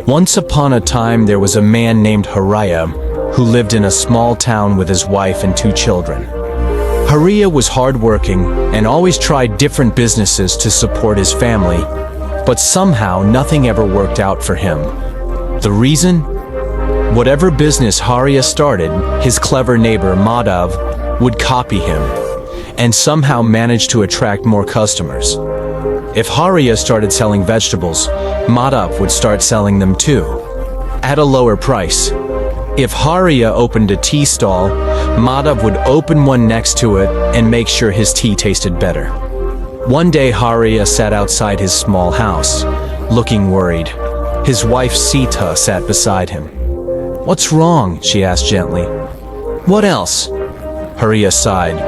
Once upon a time, there was a man named Hariya who lived in a small town with his wife and 2 children. Hariya was hardworking and always tried different businesses to support his family, but somehow nothing ever worked out for him. The reason? Whatever business Hariya started, his clever neighbor Madhav would copy him and somehow manage to attract more customers. If Hariya started selling vegetables, Madhav would start selling them too, at a lower price. If Hariya opened a tea stall, Madhav would open one next to it and make sure his tea tasted better. One day Hariya sat outside his small house, looking worried. His wife Sita sat beside him. "What's wrong?" she asked gently. "What else?" Hariya sighed.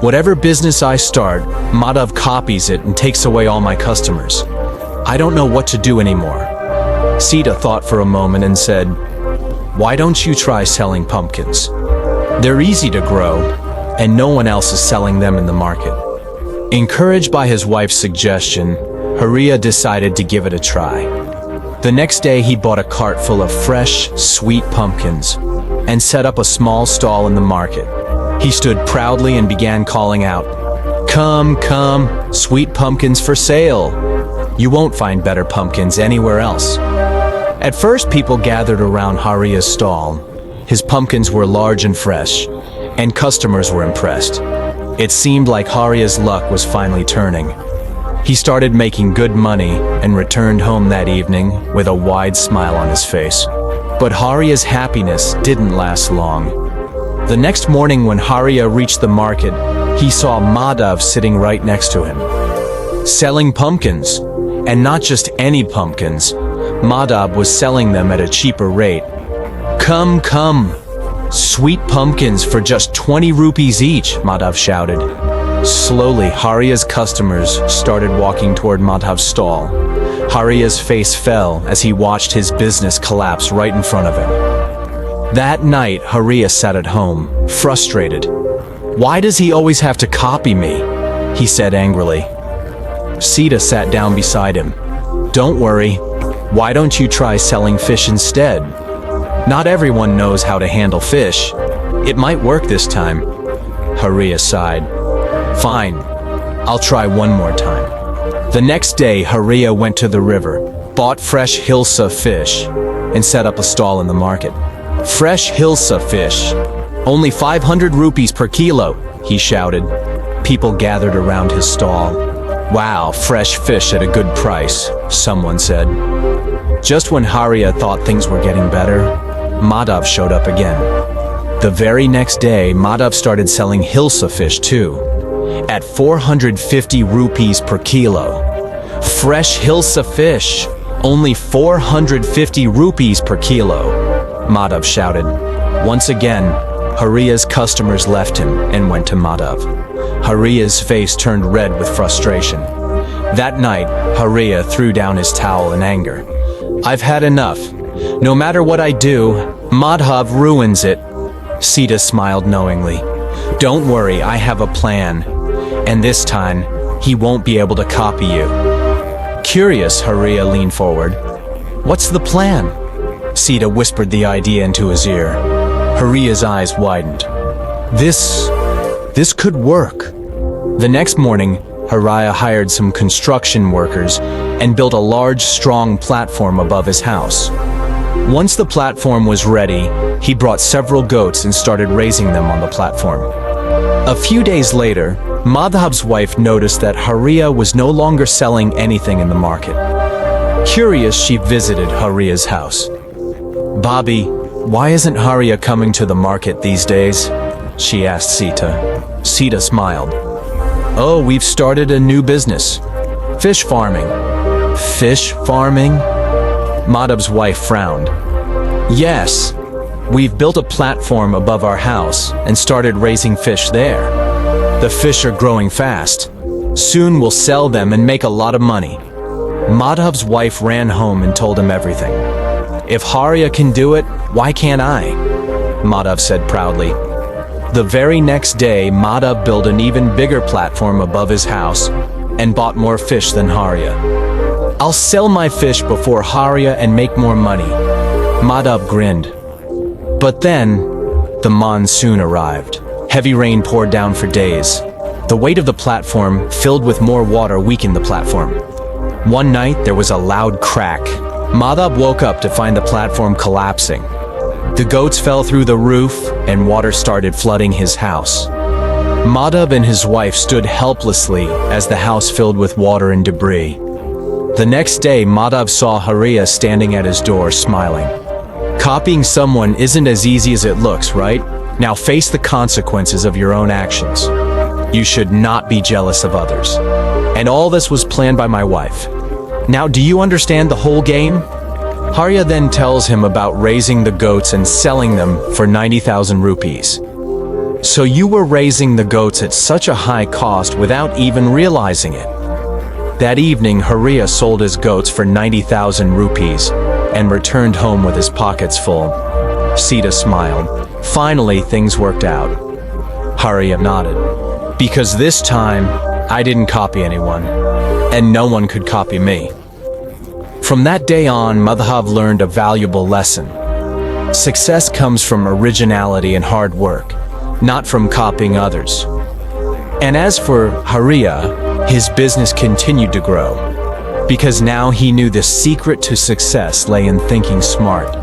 "Whatever business I start, Madhav copies it and takes away all my customers. I don't know what to do anymore." Sita thought for a moment and said, "Why don't you try selling pumpkins? They're easy to grow, and no one else is selling them in the market." Encouraged by his wife's suggestion, Hariya decided to give it a try. The next day he bought a cart full of fresh, sweet pumpkins and set up a small stall in the market. He stood proudly and began calling out, "Come, come, sweet pumpkins for sale. You won't find better pumpkins anywhere else." At first, people gathered around Hariya's stall. His pumpkins were large and fresh, and customers were impressed. It seemed like Hariya's luck was finally turning. He started making good money and returned home that evening with a wide smile on his face. But Hariya's happiness didn't last long. The next morning when Hariya reached the market, he saw Madhav sitting right next to him, selling pumpkins. And not just any pumpkins. Madhav was selling them at a cheaper rate. "Come, come, sweet pumpkins for just 20 rupees each," Madhav shouted. Slowly, Hariya's customers started walking toward Madhav's stall. Hariya's face fell as he watched his business collapse right in front of him. That night, Hariya sat at home, frustrated. "Why does he always have to copy me?" he said angrily. Sita sat down beside him. "Don't worry. Why don't you try selling fish instead? Not everyone knows how to handle fish. It might work this time." Hariya sighed. "Fine. I'll try one more time." The next day, Hariya went to the river, bought fresh Hilsa fish, and set up a stall in the market. "Fresh Hilsa fish. Only 500 rupees per kilo," he shouted. People gathered around his stall. "Wow, fresh fish at a good price," someone said. Just when Hariya thought things were getting better, Madhav showed up again. The very next day, Madhav started selling Hilsa fish too, at 450 rupees per kilo. "Fresh Hilsa fish, only 450 rupees per kilo," Madhav shouted. Once again, Hariya's customers left him and went to Madhav. Hariya's face turned red with frustration. That night, Hariya threw down his towel in anger. "I've had enough. No matter what I do, Madhav ruins it." Sita smiled knowingly. "Don't worry, I have a plan. And this time, he won't be able to copy you." Curious, Hariya leaned forward. "What's the plan?" Sita whispered the idea into his ear. Hariya's eyes widened. This could work. The next morning, Hariya hired some construction workers and built a large, strong platform above his house. Once the platform was ready, he brought several goats and started raising them on the platform. A few days later, Madhav's wife noticed that Hariya was no longer selling anything in the market. Curious, she visited Hariya's house. "Bobby, why isn't Hariya coming to the market these days?" she asked Sita. Sita smiled. "Oh, we've started a new business. Fish farming." "Fish farming?" Madhav's wife frowned. "Yes, we've built a platform above our house and started raising fish there. The fish are growing fast. Soon we'll sell them and make a lot of money." Madhav's wife ran home and told him everything. "If Hariya can do it, why can't I?" Madhav said proudly. The very next day, Madhav built an even bigger platform above his house and bought more fish than Hariya. I'll sell my fish before Harya and make more money. Madhav grinned. But then, the monsoon arrived. Heavy rain poured down for days. The weight of the platform, filled with more water, weakened the platform. One night, there was a loud crack. Madhav woke up to find the platform collapsing. The goats fell through the roof, and water started flooding his house. Madhav and his wife stood helplessly as the house filled with water and debris. The next day, Madhav saw Hariya standing at his door, smiling. Copying someone isn't as easy as it looks, right? Now face the consequences of your own actions. You should not be jealous of others. And all this was planned by my wife. Now, do you understand the whole game? Hariya then tells him about raising the goats and selling them for 90,000 rupees. So you were raising the goats at such a high cost without even realizing it. That evening, Hariya sold his goats for 90,000 rupees and returned home with his pockets full. Sita smiled. Finally, things worked out. Hariya nodded. Because this time, I didn't copy anyone, and no one could copy me. From that day on, Madhav learned a valuable lesson. Success comes from originality and hard work, not from copying others. And as for Hariya, his business continued to grow, because now he knew the secret to success lay in thinking smart,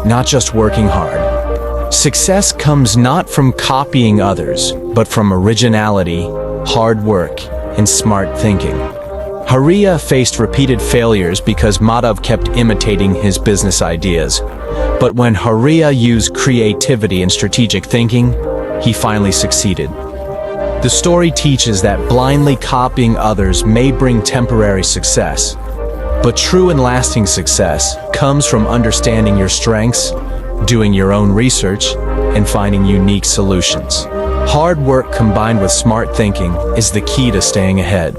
not just working hard. Success comes not from copying others, but from originality, hard work, and smart thinking. Hariya faced repeated failures because Madhav kept imitating his business ideas. But when Hariya used creativity and strategic thinking, he finally succeeded. The story teaches that blindly copying others may bring temporary success, but true and lasting success comes from understanding your strengths, doing your own research, and finding unique solutions. Hard work combined with smart thinking is the key to staying ahead.